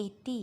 80।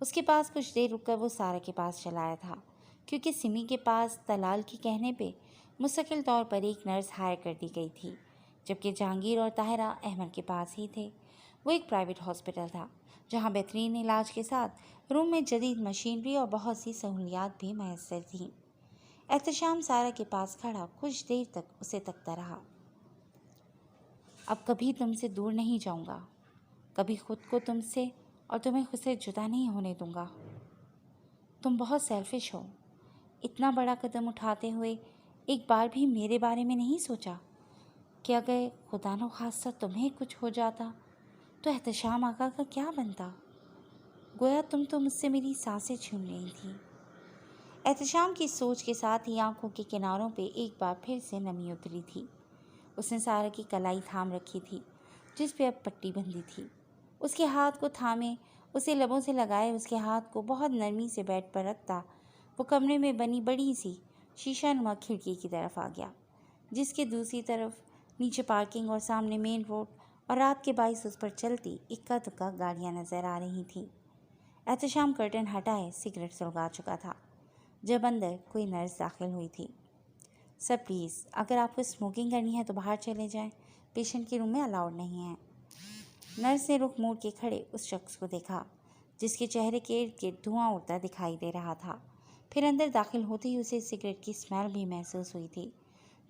اس کے پاس کچھ دیر رک کر وہ سارا کے پاس چلایا تھا، کیونکہ سمی کے پاس طلال کے کہنے پہ مستقل طور پر ایک نرس ہائر کر دی گئی تھی، جبکہ جہانگیر اور طاہرہ احمد کے پاس ہی تھے۔ وہ ایک پرائیویٹ ہاسپٹل تھا جہاں بہترین علاج کے ساتھ روم میں جدید مشینری اور بہت سی سہولیات بھی میسر تھیں۔ احتشام سارا کے پاس کھڑا کچھ دیر تک اسے تکتا رہا۔ اب کبھی تم سے دور نہیں جاؤں گا، کبھی خود کو تم سے اور تمہیں خود سے جدا نہیں ہونے دوں گا۔ تم بہت سیلفش ہو، اتنا بڑا قدم اٹھاتے ہوئے ایک بار بھی میرے بارے میں نہیں سوچا کہ اگر خدا نخواستہ تمہیں کچھ ہو جاتا تو احتشام آقا کا کیا بنتا؟ گویا تم تو مجھ سے میری سانسیں چھین رہی تھی۔ احتشام کی سوچ کے ساتھ ہی آنکھوں کے کناروں پہ ایک بار پھر سے نمی اتری تھی۔ اس نے سارا کی کلائی تھام رکھی تھی جس پہ اب پٹی بندھی تھی۔ اس کے ہاتھ کو تھامے اسے لبوں سے لگائے اس کے ہاتھ کو بہت نرمی سے بیڈ پر رکھتا وہ کمرے میں بنی بڑی سی شیشہ نما کھڑکی کی طرف آ گیا، جس کے دوسری طرف نیچے پارکنگ اور سامنے مین روڈ اور رات کے باعث اس پر چلتی اکا دکا گاڑیاں نظر آ رہی تھیں۔ احتشام کرٹن ہٹائے سگریٹ سلگا چکا تھا جب اندر کوئی نرس داخل ہوئی تھی۔ سر پلیز اگر آپ کو اسموکنگ کرنی ہے تو باہر چلے جائیں، پیشنٹ کے روم میں الاؤڈ نہیں ہے۔ نرس نے رخ موڑ کے کھڑے اس شخص کو دیکھا جس کے چہرے کے ارد گرد دھواں اڑتا دکھائی دے رہا تھا۔ پھر اندر داخل ہوتے ہی اسے سگریٹ کی اسمیل بھی محسوس ہوئی تھی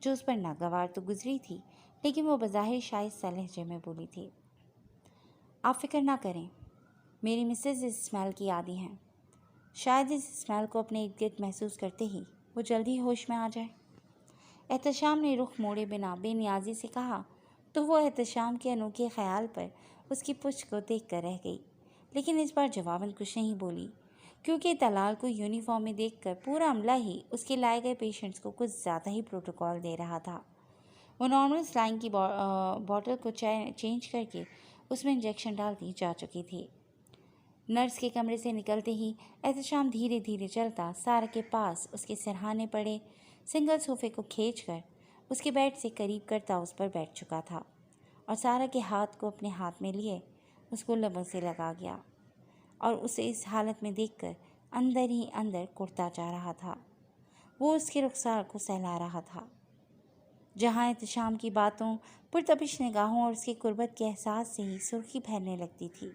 جو اس پر ناگوار تو گزری تھی، لیکن وہ بظاہر شائستہ لہجے میں بولی تھی۔ آپ فکر نہ کریں، میری مسز اس اسمیل کی عادی ہیں، شاید اس اسمیل کو اپنے ارد گرد محسوس کرتے ہی وہ جلدی ہوش میں آ جائے۔ احتشام نے رخ موڑے بنا بے نیازی سے کہا تو وہ احتشام کے انوکھے خیال پر اس کی پشت کو دیکھ کر رہ گئی، لیکن اس بار جواباً کچھ نہیں بولی، کیونکہ طلال کو یونیفارم میں دیکھ کر پورا عملہ ہی اس کے لائے گئے پیشنٹس کو کچھ زیادہ ہی پروٹوکول دے رہا تھا۔ وہ نارمل سلائن کی بوٹل کو چینج کر کے اس میں انجیکشن ڈالتی جا چکی تھی۔ نرس کے کمرے سے نکلتے ہی احتشام دھیرے دھیرے چلتا سارا کے پاس اس کے سرہانے پڑے سنگل صوفے کو کھینچ کر اس کے بیڈ سے قریب کرتا اس پر بیٹھ چکا تھا اور سارا کے ہاتھ کو اپنے ہاتھ میں لیے اس کو لبوں سے لگا گیا اور اسے اس حالت میں دیکھ کر اندر ہی اندر کڑتا جا رہا تھا۔ وہ اس کے رخسار کو سہلا رہا تھا، جہاں احتشام کی باتوں، پرتپش نگاہوں اور اس کی قربت کے احساس سے ہی سرخی پھیلنے لگتی تھی،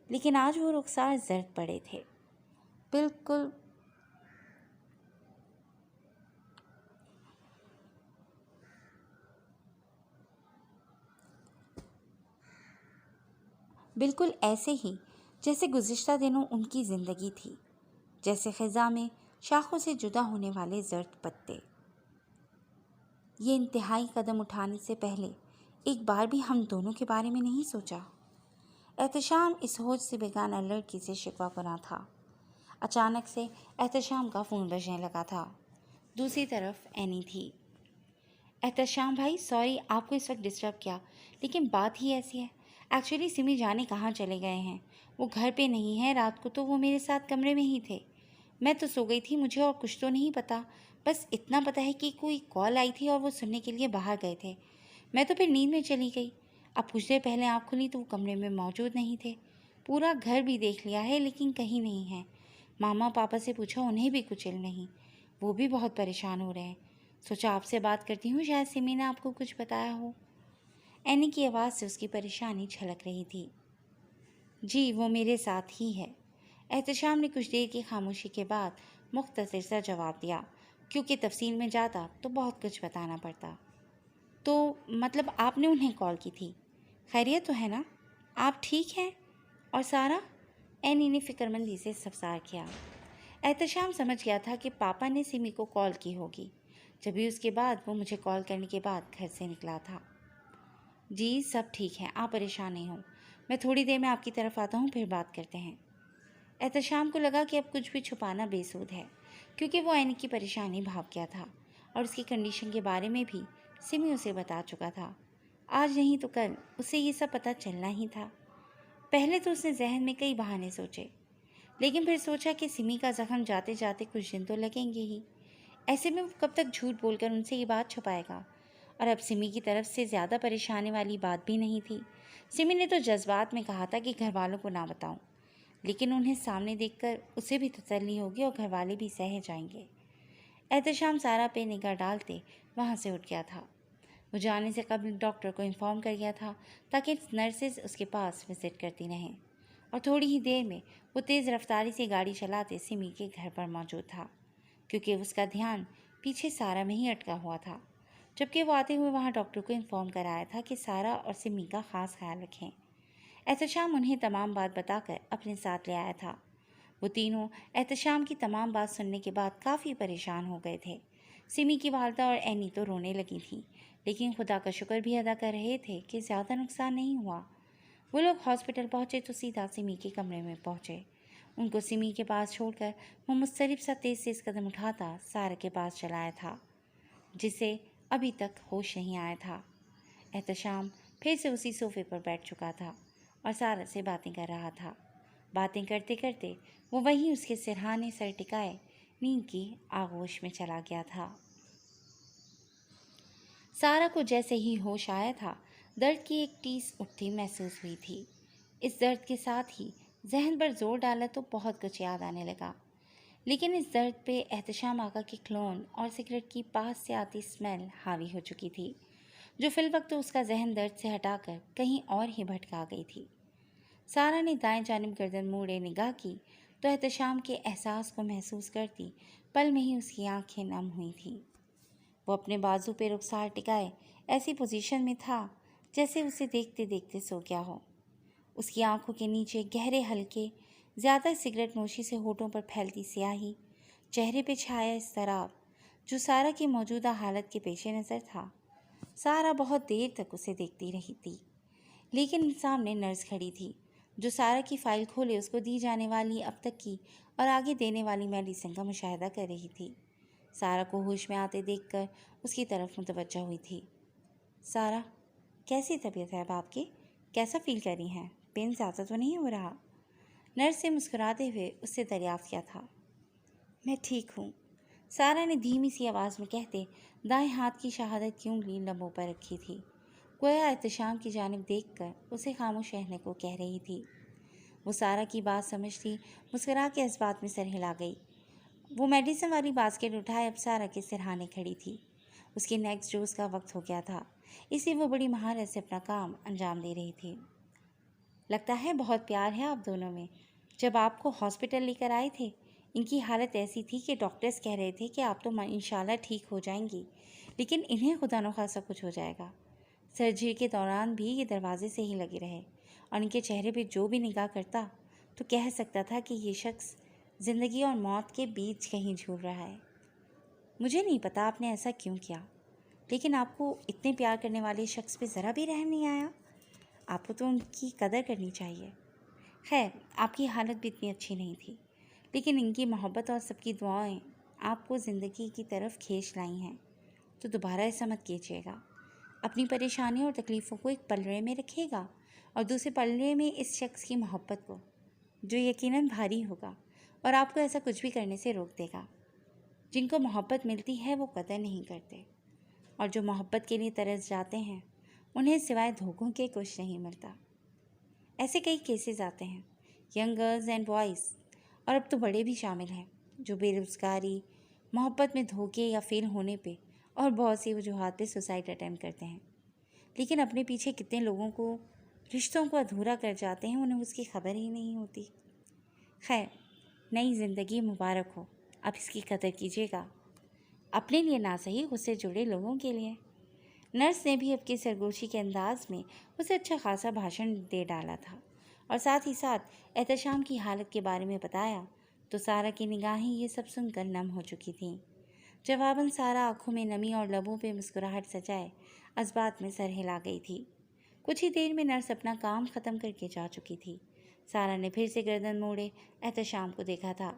لیکن آج وہ رخسار زرد پڑے تھے، بالکل ایسے ہی جیسے گزشتہ دنوں ان کی زندگی تھی، جیسے خزاں میں شاخوں سے جدا ہونے والے زرد پتے۔ یہ انتہائی قدم اٹھانے سے پہلے ایک بار بھی ہم دونوں کے بارے میں نہیں سوچا۔ احتشام اس ہوش سے بیگانہ لڑکی سے شکوہ کرنا تھا۔ اچانک سے احتشام کا فون بجنے لگا تھا۔ دوسری طرف اینی تھی۔ احتشام بھائی، سوری آپ کو اس وقت ڈسٹرب کیا، لیکن بات ہی ایسی ہے۔ ایکچولی سمی جانے کہاں چلے گئے ہیں، وہ گھر پہ نہیں ہیں، رات کو تو وہ میرے ساتھ کمرے میں ہی تھے۔ میں تو سو گئی تھی، مجھے اور کچھ تو نہیں پتا، بس اتنا پتا ہے کہ کوئی کال آئی تھی اور وہ سننے کے لیے باہر گئے تھے۔ میں تو پھر نیند میں چلی گئی۔ اب کچھ دیر پہلے آنکھ کھلی تو وہ کمرے میں موجود نہیں تھے۔ پورا گھر بھی دیکھ لیا ہے لیکن کہیں نہیں ہیں۔ ماما پاپا سے پوچھا، انہیں بھی کچھ علم نہیں، وہ بھی بہت پریشان ہو رہے ہیں۔ سوچا آپ سے بات کرتی ہوں، شاید سمی نے آپ کو کچھ بتایا ہو۔ اینی کی آواز سے اس کی پریشانی جھلک رہی تھی۔ جی وہ میرے ساتھ ہی ہے، احتشام نے کچھ دیر کی خاموشی کے بعد مختصر سا جواب دیا، کیونکہ تفصیل میں جاتا تو بہت کچھ بتانا پڑتا۔ تو مطلب آپ نے انہیں کال کی تھی؟ خیریت تو ہے نا؟ آپ ٹھیک ہیں؟ اور سارا؟ اینی نے فکر مندی سے استفسار کیا۔ احتشام سمجھ گیا تھا کہ پاپا نے سمی کو کال کی ہوگی، جبھی اس کے بعد وہ مجھے کال کرنے کے بعد گھر سے نکلا تھا۔ جی سب ٹھیک ہے، آپ پریشان نہیں ہوں، میں تھوڑی دیر میں آپ کی طرف آتا ہوں، پھر بات کرتے ہیں۔ احتشام کو لگا کہ اب کچھ بھی چھپانا بے سود ہے، کیونکہ وہ اینی کی پریشانی بھاپ گیا تھا اور اس کی کنڈیشن کے بارے میں بھی سمی اسے بتا چکا تھا۔ آج نہیں تو کل اسے یہ سب پتہ چلنا ہی تھا۔ پہلے تو اس نے ذہن میں کئی بہانے سوچے، لیکن پھر سوچا کہ سمی کا زخم جاتے جاتے کچھ دن تو لگیں گے ہی، ایسے میں وہ کب تک جھوٹ بول کر ان سے یہ بات چھپائے گا؟ اور اب سمی کی طرف سے زیادہ پریشانی والی بات بھی نہیں تھی۔ سمی نے تو جذبات میں کہا تھا کہ گھر والوں کو نہ بتاؤں، لیکن انہیں سامنے دیکھ کر اسے بھی تسلی ہوگی اور گھر والے بھی سہج جائیں گے۔ احتشام سارا پہ نگاہ ڈالتے وہاں سے اٹھ گیا تھا۔ وہ جانے سے قبل ڈاکٹر کو انفارم کر گیا تھا تاکہ نرسز اس کے پاس وزٹ کرتی رہیں، اور تھوڑی ہی دیر میں وہ تیز رفتاری سے گاڑی چلاتے سمی کے گھر پر موجود تھا، کیونکہ اس کا دھیان پیچھے سارا میں ہی اٹکا ہوا تھا، جبکہ وہ آتے ہوئے وہاں ڈاکٹر کو انفارم کرایا تھا کہ سارا اور سمی کا خاص خیال رکھیں۔ احتشام انہیں تمام بات بتا کر اپنے ساتھ لے آیا تھا۔ وہ تینوں احتشام کی تمام بات سننے کے بعد کافی پریشان ہو گئے تھے۔ سمی کی والدہ اور اینی تو رونے لگی تھیں، لیکن خدا کا شکر بھی ادا کر رہے تھے کہ زیادہ نقصان نہیں ہوا۔ وہ لوگ ہاسپٹل پہنچے تو سیدھا سمی کے کمرے میں پہنچے۔ ان کو سمی کے پاس چھوڑ کر وہ مضطرب سا تیز قدم اٹھاتا سارا کے پاس چلایا تھا، جسے ابھی تک ہوش نہیں آیا تھا۔ احتشام پھر سے اسی صوفے پر بیٹھ چکا تھا اور سارا سے باتیں کر رہا تھا۔ باتیں کرتے کرتے وہ وہیں اس کے سرہانے سر ٹکائے نیند کی آغوش میں چلا گیا تھا۔ سارا کو جیسے ہی ہوش آیا تھا، درد کی ایک ٹیس اٹھتی محسوس ہوئی تھی۔ اس درد کے ساتھ ہی ذہن پر زور ڈالا تو بہت کچھ یاد آنے لگا، لیکن اس درد پہ احتشام آقا کی کلون اور سگریٹ کی پاس سے آتی اسمیل حاوی ہو چکی تھی، جو فی الوقت اس کا ذہن درد سے ہٹا کر کہیں اور ہی بھٹکا گئی تھی۔ سارا نے دائیں جانب گردن موڑے نگاہ کی تو احتشام کے احساس کو محسوس کرتی پل میں ہی اس کی آنکھیں نم ہوئی تھیں۔ وہ اپنے بازو پہ رخسار ٹکائے ایسی پوزیشن میں تھا جیسے اسے دیکھتے دیکھتے سو گیا ہو۔ اس کی آنکھوں کے نیچے گہرے ہلکے زیادہ سگریٹ نوشی سے ہونٹوں پر پھیلتی سیاہی، چہرے پہ چھایا اضطراب جو سارا کی موجودہ حالت کے پیش نظر تھا۔ سارا بہت دیر تک اسے دیکھتی رہی تھی، لیکن سامنے نرس کھڑی تھی جو سارا کی فائل کھولے اس کو دی جانے والی اب تک کی اور آگے دینے والی میڈیسن کا مشاہدہ کر رہی تھی۔ سارا کو ہوش میں آتے دیکھ کر اس کی طرف متوجہ ہوئی تھی۔ سارا، کیسی طبیعت ہے اب آپ کی؟ کیسا فیل کر رہی ہیں؟ پین زیادہ تو نہیں ہو رہا؟ نرس نے مسکراتے ہوئے اس سے دریافت کیا تھا۔ میں ٹھیک ہوں، سارا نے دھیمی سی آواز میں کہتے دائیں ہاتھ کی شہادت کی انگلی لبوں پر رکھی تھی، گویا احتشام کی جانب دیکھ کر اسے خاموش رہنے کو کہہ رہی تھی۔ وہ سارا کی بات سمجھتی مسکرا کے اس بات میں سر ہلا گئی۔ وہ میڈیسن والی باسکٹ اٹھائے اب سارا کے سرہانے کھڑی تھی۔ اس کے نیکسٹ ڈوز کا وقت ہو گیا تھا، اس لیے وہ بڑی مہارت سے اپنا کام انجام دے رہی تھی۔ لگتا ہے بہت پیار ہے آپ دونوں میں۔ جب آپ کو ہاسپٹل لے کر آئے تھے ان کی حالت ایسی تھی کہ ڈاکٹرز کہہ رہے تھے کہ آپ تو انشاءاللہ ٹھیک ہو جائیں گی، لیکن انہیں خدا نخواستہ کچھ ہو جائے گا۔ سرجری کے دوران بھی یہ دروازے سے ہی لگے رہے اور ان کے چہرے پہ جو بھی نگاہ کرتا تو کہہ سکتا تھا کہ یہ شخص زندگی اور موت کے بیچ کہیں جھول رہا ہے۔ مجھے نہیں پتا آپ نے ایسا کیوں کیا، لیکن آپ کو اتنے پیار کرنے والے شخص پہ ذرا بھی رحم نہیں آیا؟ آپ کو تو ان کی قدر کرنی چاہیے۔ خیر، آپ کی حالت بھی اتنی اچھی نہیں تھی، لیکن ان کی محبت اور سب کی دعائیں آپ کو زندگی کی طرف کھینچ لائی ہیں، تو دوبارہ ایسا مت کیجیے گا۔ اپنی پریشانیوں اور تکلیفوں کو ایک پلڑے میں رکھیے گا اور دوسرے پلڑے میں اس شخص کی محبت کو، جو یقیناً بھاری ہوگا اور آپ کو ایسا کچھ بھی کرنے سے روک دے گا۔ جن کو محبت ملتی ہے وہ قدر نہیں کرتے، اور جو محبت کے لیے ترس جاتے ہیں انہیں سوائے دھوکوں کے کچھ نہیں ملتا۔ ایسے کئی کیسز آتے ہیں، ینگ گرلز اینڈ بوائز، اور اب تو بڑے بھی شامل ہیں، جو بے روزگاری، محبت میں دھوکے یا فیل ہونے پہ اور بہت سی وجوہات پہ سوسائڈ اٹیمپٹ کرتے ہیں، لیکن اپنے پیچھے کتنے لوگوں کو، رشتوں کو ادھورا کر جاتے ہیں، انہیں اس کی خبر ہی نہیں ہوتی۔ خیر، نئی زندگی مبارک ہو، اب اس کی قدر کیجیے گا، اپنے لیے نہ صحیح اس سے جڑے لوگوں کے لیے۔ نرس نے بھی اب کی سرگوشی کے انداز میں اسے اچھا خاصا بھاشن دے ڈالا تھا اور ساتھ ہی ساتھ احتشام کی حالت کے بارے میں بتایا تو سارا کی نگاہیں یہ سب سن کر نم ہو چکی تھیں۔ جواباً سارا آنکھوں میں نمی اور لبوں پہ مسکراہٹ سجائے اس بات میں سر ہلا گئی تھی۔ کچھ ہی دیر میں نرس اپنا کام ختم کر کے جا چکی تھی۔ سارا نے پھر سے گردن موڑے احتشام کو دیکھا تھا،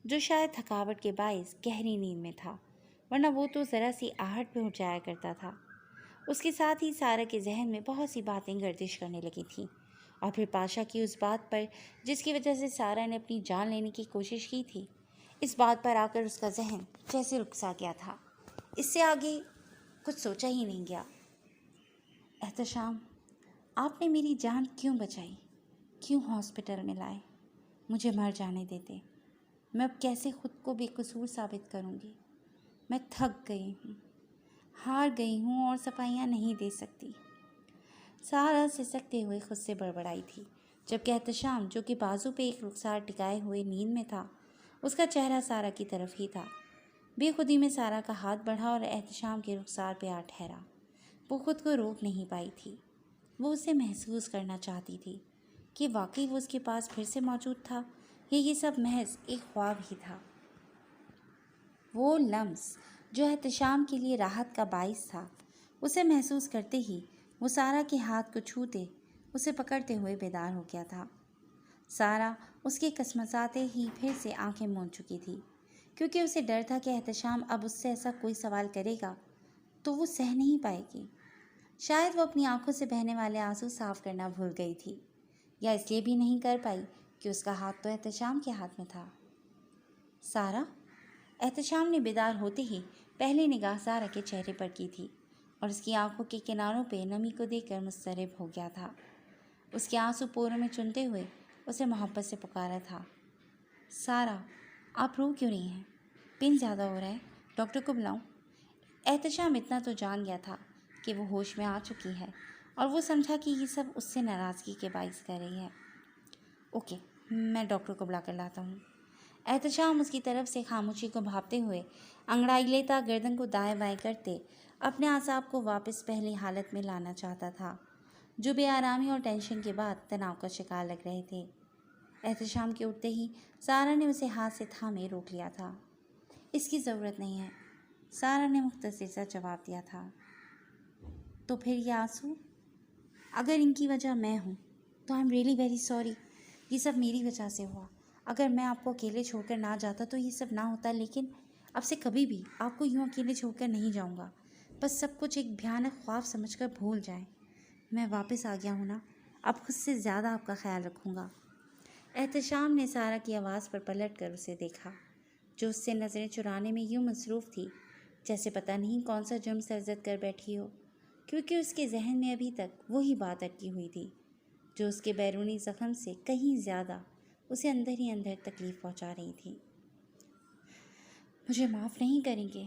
جو شاید تھکاوٹ کے باعث گہری نیند میں تھا، ورنہ وہ تو ذرا سی آہٹ پہ اٹھ جایا کرتا تھا۔ اس کے ساتھ ہی سارا کے ذہن میں بہت سی باتیں گردش کرنے لگی تھیں، اور پھر پاشا کی اس بات پر جس کی وجہ سے سارا نے اپنی جان لینے کی کوشش کی تھی، اس بات پر آ کر اس کا ذہن جیسے رکسا گیا تھا، اس سے آگے کچھ سوچا ہی نہیں گیا۔ احتشام، آپ نے میری جان کیوں بچائی؟ کیوں ہاسپٹل میں لائے؟ مجھے مر جانے دیتے، میں اب کیسے خود کو بے قصور ثابت کروں گی؟ میں تھک گئی ہوں، ہار گئی ہوں اور صفائیاں نہیں دے سکتی۔ سارا سسکتے ہوئے خود سے بڑبڑائی تھی، جبکہ احتشام جو کہ بازو پہ ایک رخسار ٹکائے ہوئے نیند میں تھا، اس کا چہرہ سارا کی طرف ہی تھا۔ بے خودی میں سارا کا ہاتھ بڑھا اور احتشام کے رخسار پہ آ ٹھہرا۔ وہ خود کو روک نہیں پائی تھی، وہ اسے محسوس کرنا چاہتی تھی کہ واقعی وہ اس کے پاس پھر سے موجود تھا یا یہ سب محض ایک خواب ہی تھا۔ وہ لمس جو احتشام کے لیے راحت کا باعث تھا، اسے محسوس کرتے ہی وہ سارا کے ہاتھ کو چھوتے اسے پکڑتے ہوئے بیدار ہو گیا تھا۔ سارا اس کے کسمساتے ہی پھر سے آنکھیں موند چکی تھی، کیونکہ اسے ڈر تھا کہ احتشام اب اس سے ایسا کوئی سوال کرے گا تو وہ سہ نہیں پائے گی۔ شاید وہ اپنی آنکھوں سے بہنے والے آنسو صاف کرنا بھول گئی تھی، یا اس لیے بھی نہیں کر پائی کہ اس کا ہاتھ تو احتشام کے ہاتھ میں تھا۔ سارا؟ احتشام نے بیدار ہوتے ہی پہلی نگاہ سارا کے چہرے پر کی تھی اور اس کی آنکھوں کے کناروں پہ نمی کو دیکھ کر مضطرب ہو گیا تھا۔ اس کے آنسو پوروں میں چنتے ہوئے اسے محبت سے پکارا تھا، سارا آپ رو کیوں رہی ہیں؟ پین زیادہ ہو رہا ہے، ڈاکٹر کو بلاؤں؟ احتشام اتنا تو جان گیا تھا کہ وہ ہوش میں آ چکی ہے اور وہ سمجھا کہ یہ سب اس سے ناراضگی کے باعث کر رہی ہے۔ اوکے، میں ڈاکٹر کو بلا کر لاتا ہوں۔ احتشام اس کی طرف سے خاموشی کو بھانپتے ہوئے انگڑائی لیتا گردن کو دائیں بائیں کرتے اپنے اعصاب کو واپس پہلی حالت میں لانا چاہتا تھا، جو بے آرامی اور ٹینشن کے بعد تناؤ کا شکار لگ رہے تھے۔ احتشام کے اٹھتے ہی سارا نے اسے ہاتھ سے تھامے روک لیا تھا۔ اس کی ضرورت نہیں ہے، سارا نے مختصر سا جواب دیا تھا۔ تو پھر یہ آنسو؟ اگر ان کی وجہ میں ہوں تو I am really very sorry, یہ سب میری وجہ سے ہوا۔ اگر میں آپ کو اکیلے چھوڑ کر نہ جاتا تو یہ سب نہ ہوتا، لیکن اب سے کبھی بھی آپ کو یوں اکیلے چھوڑ کر نہیں جاؤں گا۔ بس سب کچھ ایک بھیانک خواب سمجھ کر بھول جائیں۔ میں واپس آ گیا ہوں نا، اب خود سے زیادہ آپ کا خیال رکھوں گا۔ احتشام نے سارا کی آواز پر پلٹ کر اسے دیکھا، جو اس سے نظریں چرانے میں یوں مصروف تھی جیسے پتہ نہیں کون سا جرم سرزد کر بیٹھی ہو، کیونکہ اس کے ذہن میں ابھی تک وہی بات اٹکی ہوئی تھی جو اس کے بیرونی زخم سے کہیں زیادہ اسے اندر ہی اندر تکلیف پہنچا رہی تھی۔ مجھے معاف نہیں کریں گے؟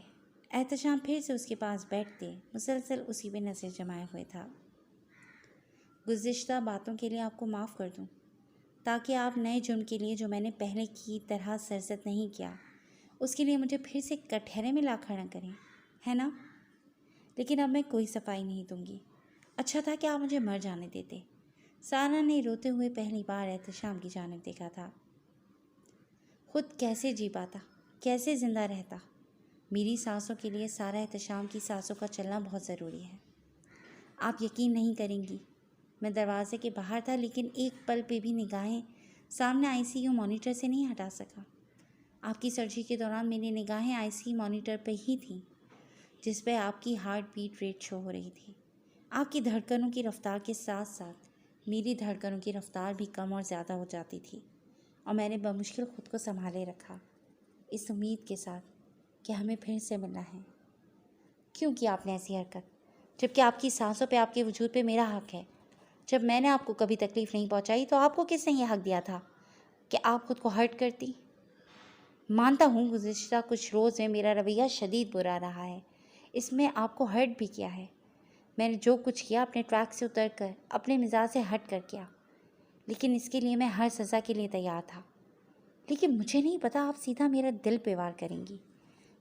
احتشام پھر سے اس کے پاس بیٹھتے مسلسل اسی پہ نظر جمائے ہوئے تھا۔ گزشتہ باتوں کے لیے آپ کو معاف کر دوں تاکہ آپ نئے جرم کے لیے جو میں نے پہلے کی طرح سرزد نہیں کیا، اس کے لیے مجھے پھر سے کٹہرے میں لا کھڑا کریں، ہے نا؟ لیکن اب میں کوئی صفائی نہیں دوں گی۔ اچھا تھا کہ آپ مجھے مر جانے دیتے۔ سارا نے روتے ہوئے پہلی بار احتشام کی جانب دیکھا تھا۔ خود کیسے جی پاتا، کیسے زندہ رہتا؟ میری سانسوں کے لیے سارا احتشام کی سانسوں کا چلنا بہت ضروری ہے۔ آپ یقین نہیں کریں گی، میں دروازے کے باہر تھا لیکن ایک پل پہ بھی نگاہیں سامنے آئی سی یو مانیٹر سے نہیں ہٹا سکا۔ آپ کی سرجری کے دوران میری نگاہیں آئی سی یو مانیٹر پہ ہی تھیں، جس پہ آپ کی ہارٹ بیٹ ریٹ شو ہو رہی تھی۔ آپ کی دھڑکنوں کی رفتار کے ساتھ ساتھ میری دھڑکنوں کی رفتار بھی کم اور زیادہ ہو جاتی تھی، اور میں نے بمشکل خود کو سنبھالے رکھا، اس امید کے ساتھ کہ ہمیں پھر سے ملنا ہے۔ کیوں کی آپ نے ایسی حرکت، جبکہ آپ کی سانسوں پہ، آپ کے وجود پہ میرا حق ہے؟ جب میں نے آپ کو کبھی تکلیف نہیں پہنچائی تو آپ کو کس نے یہ حق دیا تھا کہ آپ خود کو ہرٹ کرتی؟ مانتا ہوں گزشتہ کچھ روز میں میرا رویہ شدید برا رہا ہے، اس میں آپ کو ہرٹ بھی کیا ہے۔ میں نے جو کچھ کیا اپنے ٹریک سے اتر کر، اپنے مزاج سے ہٹ کر کیا، لیکن اس کے لیے میں ہر سزا کے لیے تیار تھا۔ لیکن مجھے نہیں پتا آپ سیدھا میرا دل پہ وار کریں گی،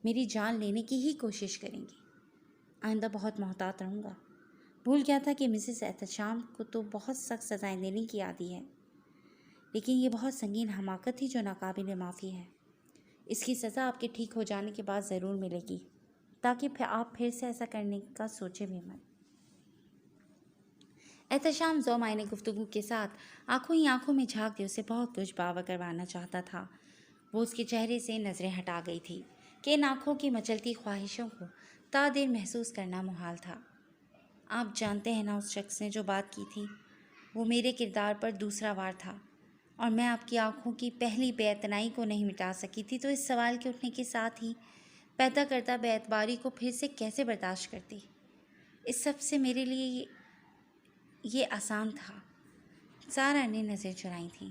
میری جان لینے کی ہی کوشش کریں گی۔ آئندہ بہت محتاط رہوں گا۔ بھول گیا تھا کہ مسز احتشام کو تو بہت سخت سزائیں دینے کی عادی ہے، لیکن یہ بہت سنگین حماقت تھی جو ناقابل معافی ہے۔ اس کی سزا آپ کے ٹھیک ہو جانے کے بعد ضرور ملے گی، تاکہ آپ پھر سے ایسا کرنے کا سوچے بھی مت۔ احتشام ذو معنی گفتگو کے ساتھ آنکھوں ہی آنکھوں میں جھانک کے اسے بہت کچھ باور کروانا چاہتا تھا۔ وہ اس کے چہرے سے نظریں ہٹا گئی تھی کہ ان آنکھوں کی مچلتی خواہشوں کو تا دیر محسوس کرنا محال تھا۔ آپ جانتے ہیں نا، اس شخص نے جو بات کی تھی وہ میرے کردار پر دوسرا وار تھا، اور میں آپ کی آنکھوں کی پہلی بے اعتنائی کو نہیں مٹا سکی تھی، تو اس سوال کے اٹھنے کے ساتھ ہی پیدا کرتا بے اعتباری کو پھر سے کیسے برداشت کرتی؟ اس سب سے میرے لیے یہ آسان تھا۔ سارا نے نظر چرائی تھی۔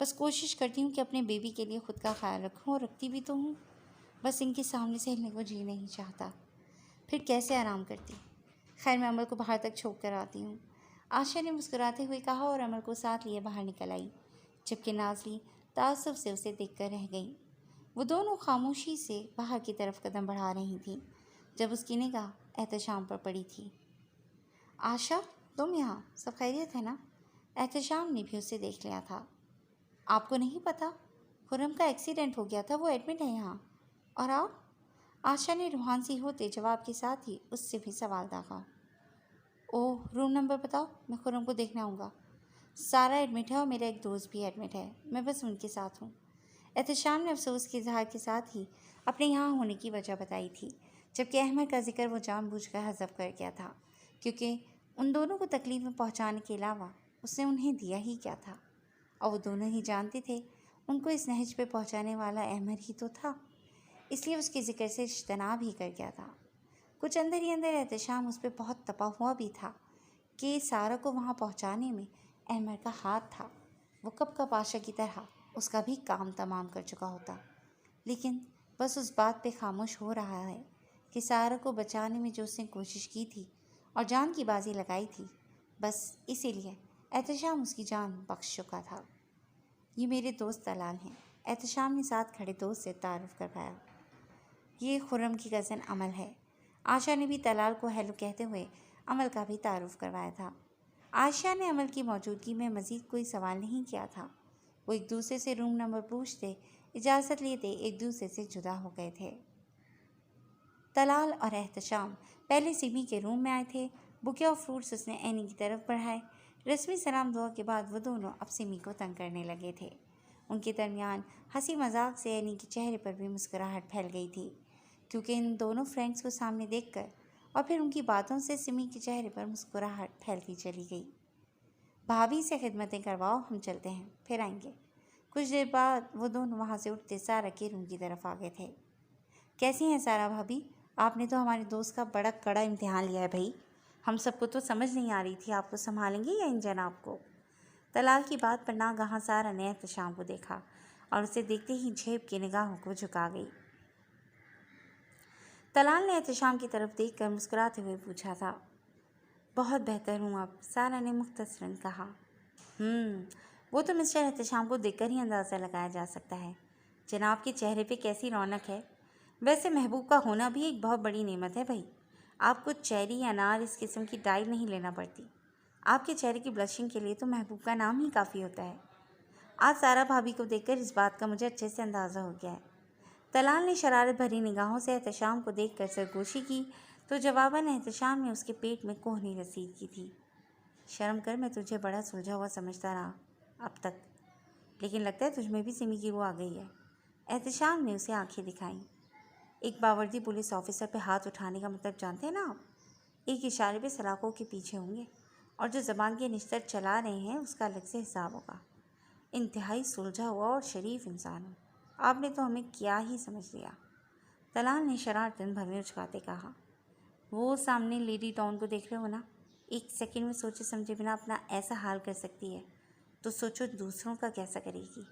بس کوشش کرتی ہوں کہ اپنے بیبی کے لیے خود کا خیال رکھوں، اور رکھتی بھی تو ہوں، بس ان کے سامنے سے ہلنے کو جی نہیں چاہتا۔ پھر کیسے آرام کرتی؟ خیر میں عمل کو باہر تک چھوڑ کر آتی ہوں، آشا نے مسکراتے ہوئے کہا، اور عمل کو ساتھ لیے باہر نکل آئی، جبکہ نازلی تعصب سے اسے دیکھ کر رہ گئی۔ وہ دونوں خاموشی سے باہر کی طرف قدم بڑھا رہی تھیں جب اس کی نگاہ احتشام پر پڑی تھی۔ آشا، تم یہاں؟ سب خیریت ہے نا؟ احتشام نے بھی اسے دیکھ لیا تھا۔ آپ کو نہیں پتا؟ خرم کا ایکسیڈنٹ ہو گیا تھا، وہ ایڈمٹ ہے یہاں۔ اور آپ؟ آشا نے روحان سی ہوتے جواب کے ساتھ ہی اس سے بھی سوال داغا۔ اوہ، روم نمبر بتاؤ، میں خرم کو دیکھنا آؤں گا۔ سارا ایڈمٹ ہے اور میرا ایک دوست بھی ایڈمٹ ہے، میں بس ان کے ساتھ ہوں۔ احتشام نے افسوس کے اظہار کے ساتھ ہی اپنے یہاں ہونے کی وجہ بتائی تھی، جبکہ احمد کا ذکر وہ جان بوجھ کر حذف کر گیا تھا، کیونکہ ان دونوں کو تکلیف میں پہنچانے کے علاوہ اس نے انہیں دیا ہی کیا تھا، اور وہ دونوں ہی جانتے تھے ان کو اس نہج پہ پہنچانے والا احمد ہی تو تھا، اس لیے اس کے ذکر سے اجتناب ہی کر گیا تھا۔ کچھ اندر ہی اندر احتشام اس پہ بہت تپا ہوا بھی تھا کہ سارا کو وہاں پہنچانے میں احمد کا ہاتھ تھا، وہ کب کا پاشا کی طرح اس کا بھی کام تمام کر چکا ہوتا، لیکن بس اس بات پہ خاموش ہو رہا ہے کہ سارا کو بچانے میں جو اس نے کوشش کی تھی اور جان کی بازی لگائی تھی، بس اسی لیے احتشام اس کی جان بخش چکا تھا۔ یہ میرے دوست طلال ہیں، احتشام نے ساتھ کھڑے دوست سے تعارف کروایا۔ یہ خرم کی کزن عمل ہے۔ آشا نے بھی طلال کو ہیلو کہتے ہوئے عمل کا بھی تعارف کروایا تھا۔ عائشہ نے عمل کی موجودگی میں مزید کوئی سوال نہیں کیا تھا، وہ ایک دوسرے سے روم نمبر پوچھتے، اجازت لیتے ایک دوسرے سے جدا ہو گئے تھے۔ طلال اور احتشام پہلے سمی کے روم میں آئے تھے، بکے اور فروٹس اس نے اینی کی طرف بڑھائے۔ رسمی سلام دعا کے بعد وہ دونوں اب سمی کو تنگ کرنے لگے تھے۔ ان کے درمیان ہنسی مذاق سے اینی کے چہرے پر بھی مسکراہٹ پھیل گئی تھی، کیونکہ ان دونوں فرینڈس کو سامنے دیکھ کر اور پھر ان کی باتوں سے سمی کے چہرے پر مسکراہٹ پھیلتی چلی گئی۔ بھابھی سے خدمتیں کرواؤ، ہم چلتے ہیں، پھر آئیں گے۔ کچھ دیر بعد وہ دونوں وہاں سے اٹھتے سارا کے روم کی طرف آ گئے تھے۔ کیسی ہیں سارا بھابھی؟ آپ نے تو ہمارے دوست کا بڑا کڑا امتحان لیا ہے بھائی، ہم سب کو تو سمجھ نہیں آ رہی تھی آپ کو سنبھالیں گے یا ان جناب کو۔ طلال کی بات پر ناگہاں سارا نے احتشام کو دیکھا اور اسے دیکھتے ہی جھیپ کی نگاہوں کو جھکا گئی۔ طلال نے احتشام کی طرف دیکھ کر مسکراتے ہوئے پوچھا تھا۔ بہت بہتر ہوں اب، سارا نے مختصراً کہا۔ وہ تو مسٹر احتشام کو دیکھ کر ہی اندازہ لگایا جا سکتا ہے، جناب کے چہرے پہ کیسی رونق ہے۔ ویسے محبوب کا ہونا بھی ایک بہت بڑی نعمت ہے بھائی، آپ کو چیری، انار اس قسم کی ڈائی نہیں لینا پڑتی، آپ کے چہرے کی بلشنگ کے لیے تو محبوب کا نام ہی کافی ہوتا ہے۔ آج سارا بھابھی کو دیکھ کر اس بات کا مجھے اچھے سے اندازہ ہو گیا ہے۔ طلال نے شرارت بھری نگاہوں سے احتشام کو دیکھ کر سرگوشی کی تو جواباً احتشام نے اس کے پیٹ میں کوہنی رسید کی تھی۔ شرم کر، میں تجھے بڑا سلجھا ہوا سمجھتا رہا اب تک، لیکن لگتا ہے تجھ میں بھی سمی کی روح آ گئی ہے۔ احتشام نے اسے آنکھیں دکھائیں۔ ایک باوردی پولیس آفیسر پہ ہاتھ اٹھانے کا مطلب جانتے ہیں نا آپ؟ ایک اشارے پہ سلاخوں کے پیچھے ہوں گے، اور جو زبان کے نشتر چلا رہے ہیں اس کا الگ سے حساب ہوگا۔ انتہائی سلجھا ہوا اور شریف انسان ہوں، آپ نے تو ہمیں کیا ہی سمجھ لیا۔ طلال نے شرارتاً بھویں اچکاتے کہا۔ وہ سامنے لیڈی ٹاؤن کو دیکھ رہے ہو نا، ایک سیکنڈ میں سوچے سمجھے بنا اپنا ایسا حال کر سکتی ہے، تو سوچو دوسروں کا کیسا کرے گی۔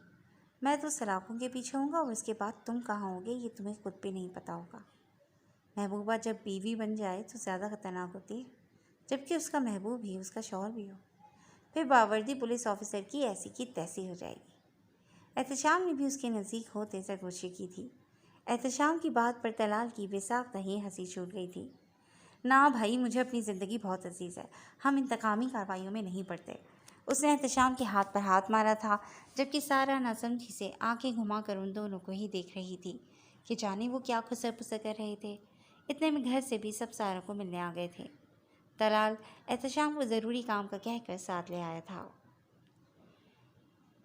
میں تو سلاخوں کے پیچھے ہوں گا، اور اس کے بعد تم کہاں ہوگے یہ تمہیں خود بھی نہیں پتہ ہوگا۔ محبوبہ جب بیوی بن جائے تو زیادہ خطرناک ہوتی ہے، جبکہ اس کا محبوب ہی اس کا شوہر بھی ہو، پھر باوردی پولیس آفیسر کی ایسی کی تیسی ہو جائے گی۔ احتشام نے بھی اس کے نزدیک ہوتے سرگوشی کی تھی۔ احتشام کی بات پر طلال کی بے ساختہ ہی ہنسی چھوٹ گئی تھی۔ نا بھائی، مجھے اپنی زندگی بہت عزیز ہے، ہم انتقامی کارروائیوں میں نہیں پڑتے۔ اس نے احتشام کے ہاتھ پر ہاتھ مارا تھا، جبکہ سارا ناسمجھی سے آنکھیں گھما کر ان دونوں کو ہی دیکھ رہی تھی کہ جانے وہ کیا خسر پسر کر رہے تھے۔ اتنے میں گھر سے بھی سب سارا کو ملنے آ گئے تھے۔ طلال احتشام کو ضروری کام کا کہہ کر ساتھ لے آیا تھا۔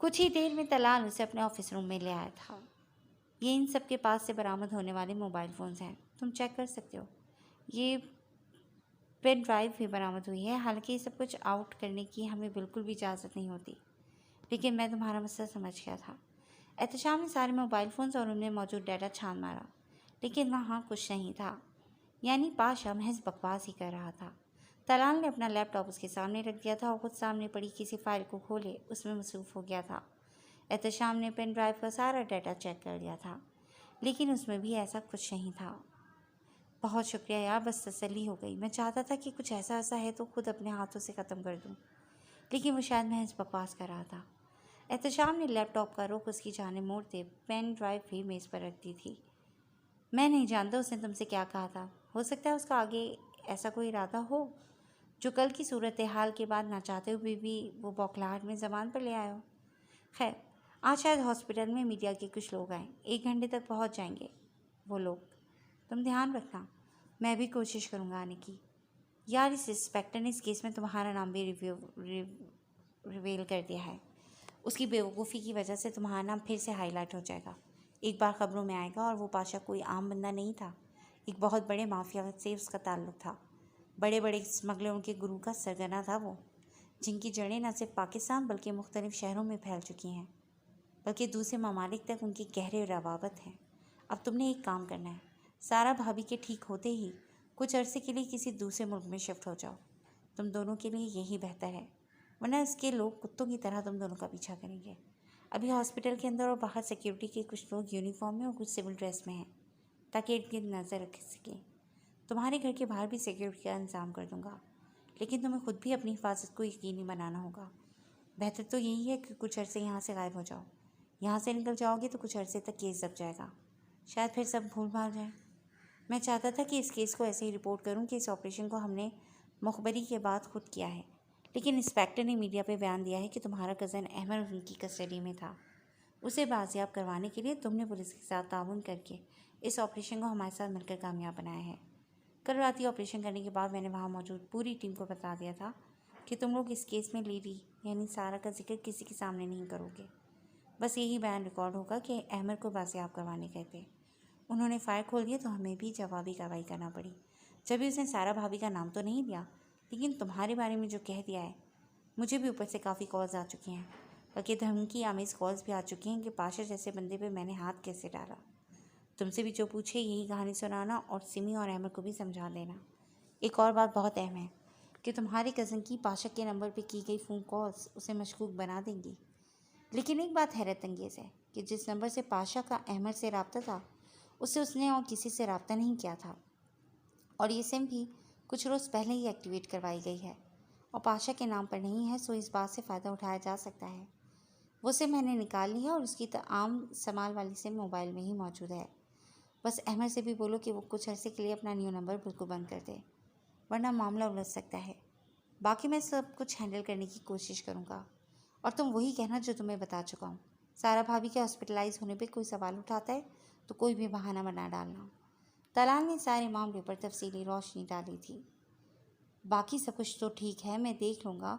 کچھ ہی دیر میں طلال اسے اپنے آفس روم میں لے آیا تھا۔ یہ ان سب کے پاس سے برآمد ہونے والے موبائل فونز ہیں، تم چیک کر سکتے ہو۔ یہ پین ڈرائیو بھی برآمد ہوئی ہے، حالانکہ یہ سب کچھ آؤٹ کرنے کی ہمیں بالکل بھی اجازت نہیں ہوتی، لیکن میں تمہارا مسئلہ سمجھ گیا تھا۔ احتشام نے سارے موبائل فونز اور ان میں موجود ڈیٹا چھان مارا، لیکن وہاں کچھ نہیں تھا، یعنی پاشا محض بکواس ہی کر رہا تھا۔ طلال نے اپنا لیپ ٹاپ اس کے سامنے رکھ دیا تھا اور خود سامنے پڑی کسی فائل کو کھولے اس میں مصروف ہو گیا تھا۔ احتشام نے پین ڈرائیو کا سارا ڈیٹا چیک کر لیا تھا، لیکن اس میں بھی ایسا کچھ نہیں تھا۔ بہت شکریہ یار، بس تسلی ہو گئی۔ میں چاہتا تھا کہ کچھ ایسا ہے تو خود اپنے ہاتھوں سے ختم کر دوں، لیکن وہ شاید محض بکواس کر رہا تھا۔ احتشام نے لیپ ٹاپ کا رخ اس کی جانب موڑتے پین ڈرائیو بھی میز پر رکھ دی تھی۔ میں نہیں جانتا اس نے تم سے کیا کہا تھا، ہو سکتا ہے اس کا آگے ایسا کوئی ارادہ ہو جو کل کی صورتحال کے بعد نہ چاہتے ہوئے بھی وہ بوکھلاہٹ میں زبان پر لے آئے ہو۔ خیر، آج شاید ہاسپٹل میں میڈیا کے کچھ لوگ آئیں، 1 گھنٹے تک پہنچ جائیں گے وہ لوگ، تم دھیان رکھنا۔ میں بھی کوشش کروں گا آنے کی۔ یار، اس انسپیکٹر نے اس کیس میں تمہارا نام بھی ریویل کر دیا ہے۔ اس کی بیوقوفی کی وجہ سے تمہارا نام پھر سے ہائی لائٹ ہو جائے گا، ایک بار خبروں میں آئے گا۔ اور وہ پاشا کوئی عام بندہ نہیں تھا، ایک بہت بڑے مافیا سے اس کا تعلق تھا۔ بڑے بڑے اسمگلروں کے گروہ کا سرگنا تھا وہ، جن کی جڑیں نہ صرف پاکستان بلکہ مختلف شہروں میں پھیل چکی ہیں، بلکہ دوسرے ممالک تک ان کی گہرے روابط ہیں۔ اب تم نے ایک کام کرنا ہے، سارا بھابھی کے ٹھیک ہوتے ہی کچھ عرصے کے لیے کسی دوسرے ملک میں شفٹ ہو جاؤ۔ تم دونوں کے لیے یہی بہتر ہے، ورنہ اس کے لوگ کتوں کی طرح تم دونوں کا پیچھا کریں گے۔ ابھی ہاسپٹل کے اندر اور باہر سیکیورٹی کے کچھ لوگ یونیفارم میں اور کچھ سول ڈریس میں ہیں، تاکہ ارد گرد نظر رکھ سکیں۔ تمہارے گھر کے باہر بھی سیکیورٹی کا انتظام کر دوں گا، لیکن تمہیں خود بھی اپنی حفاظت کو یقینی بنانا ہوگا۔ بہتر تو یہی ہے کہ کچھ عرصے یہاں سے غائب ہو جاؤ۔ یہاں سے نکل جاؤ گے تو کچھ عرصے تک کیس دب جائے گا، شاید پھر سب بھول بھال جائیں۔ میں چاہتا تھا کہ اس کیس کو ایسے ہی رپورٹ کروں کہ اس آپریشن کو ہم نے مخبری کے بعد خود کیا ہے، لیکن انسپیکٹر نے میڈیا پہ بیان دیا ہے کہ تمہارا کزن احمد ان کی کسٹڈی میں تھا۔ اسے بازیاب کروانے کے لیے تم نے پولیس کے ساتھ تعاون کر کے اس آپریشن کو ہمارے ساتھ مل کر کامیاب بنایا ہے۔ کل رات یہ آپریشن کرنے کے بعد میں نے وہاں موجود پوری ٹیم کو بتا دیا تھا کہ تم لوگ اس کیس میں لیڈی یعنی سارا کا ذکر کسی کے سامنے نہیں کرو گے۔ بس یہی بیان ریکارڈ ہوگا کہ احمد کو بازیاب کروانے گئے تھے۔ انہوں نے فائر کھول دیا تو ہمیں بھی جوابی کارروائی کرنا پڑی۔ جبھی اس نے سارا بھابھی کا نام تو نہیں دیا، لیکن تمہارے بارے میں جو کہہ دیا ہے، مجھے بھی اوپر سے کافی کالز آ چکی ہیں، بلکہ دھمکی آمیز کالز بھی آ چکی ہیں کہ پاشا جیسے بندے پہ میں نے ہاتھ کیسے ڈالا۔ تم سے بھی جو پوچھے یہی کہانی سنانا اور سمی اور احمد کو بھی سمجھا دینا۔ ایک اور بات بہت اہم ہے کہ تمہارے کزن کی پاشا کے نمبر پہ کی گئی فون کالز اسے مشکوک بنا دیں گی، لیکن ایک بات حیرت انگیز ہے کہ جس نمبر سے پاشا کا احمد سے رابطہ تھا، اس نے اور کسی سے رابطہ نہیں کیا تھا، اور یہ سم بھی کچھ روز پہلے ہی ایکٹیویٹ کروائی گئی ہے اور پاشا کے نام پر نہیں ہے، سو اس بات سے فائدہ اٹھایا جا سکتا ہے۔ وہ سم میں نے نکال لی ہے اور اس کی عام استعمال والی سم موبائل میں ہی موجود ہے۔ بس احمد سے بھی بولو کہ وہ کچھ عرصے کے لیے اپنا نیو نمبر بالکل بند کر دے، ورنہ معاملہ الجھ سکتا ہے۔ باقی میں سب کچھ ہینڈل کرنے کی کوشش کروں گا، اور تم وہی کہنا جو تمہیں بتا چکا ہوں۔ سارا بھابھی کے ہاسپٹلائز ہونے پہ کوئی سوال اٹھاتا ہے تو کوئی بھی بہانہ بنا ڈالنا۔ طلال نے سارے معاملے پر تفصیلی روشنی ڈالی تھی۔ باقی سب کچھ تو ٹھیک ہے، میں دیکھ لوں گا،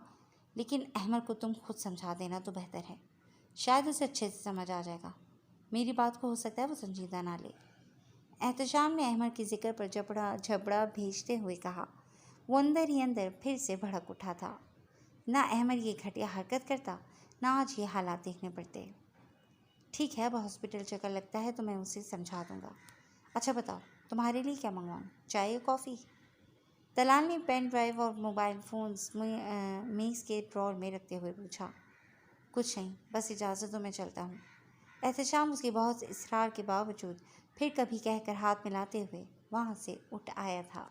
لیکن احمد کو تم خود سمجھا دینا تو بہتر ہے، شاید اسے اچھے سے سمجھ آ جائے گا۔ میری بات کو ہو سکتا ہے وہ سنجیدہ نہ لے۔ احتشام نے احمد کے ذکر پر جھبڑا بھیجتے ہوئے کہا۔ وہ اندر ہی اندر پھر سے بھڑک اٹھا تھا۔ نہ احمد یہ گھٹیا حرکت کرتا، نہ آج یہ حالات دیکھنے پڑتے۔ ٹھیک ہے، اب ہاسپٹل چکر لگتا ہے تو میں اسے سمجھا دوں گا۔ اچھا بتاؤ، تمہارے لیے کیا منگواؤں، چائے یا کافی؟ طلال نے پین ڈرائیو اور موبائل فونز میز کے ڈرار میں رکھتے ہوئے پوچھا۔ کچھ نہیں، بس اجازت دو، میں چلتا ہوں۔ احتشام اس کے بہت اصرار کے باوجود پھر کبھی کہہ کر ہاتھ ملاتے ہوئے وہاں سے اٹھ آیا تھا۔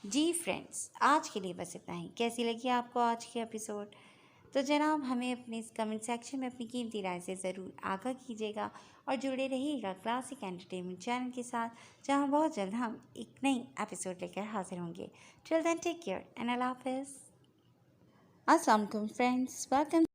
جی فرینڈز، آج کے لیے بس اتنا ہی۔ کیسی لگی آپ کو آج کی ایپیسوڈ؟ تو جناب ہمیں اپنے کمنٹ سیکشن میں اپنی قیمتی رائے سے ضرور آگاہ کیجیے گا، اور جڑے رہیے گا کلاسک انٹرٹینمنٹ چینل کے ساتھ، جہاں بہت جلد ہم ایک نئی ایپیسوڈ لے کر حاضر ہوں گے۔ ٹل دین ٹیک کیئر اینڈ اللہ حافظ۔ السلام علیکم فرینڈز، ویلکم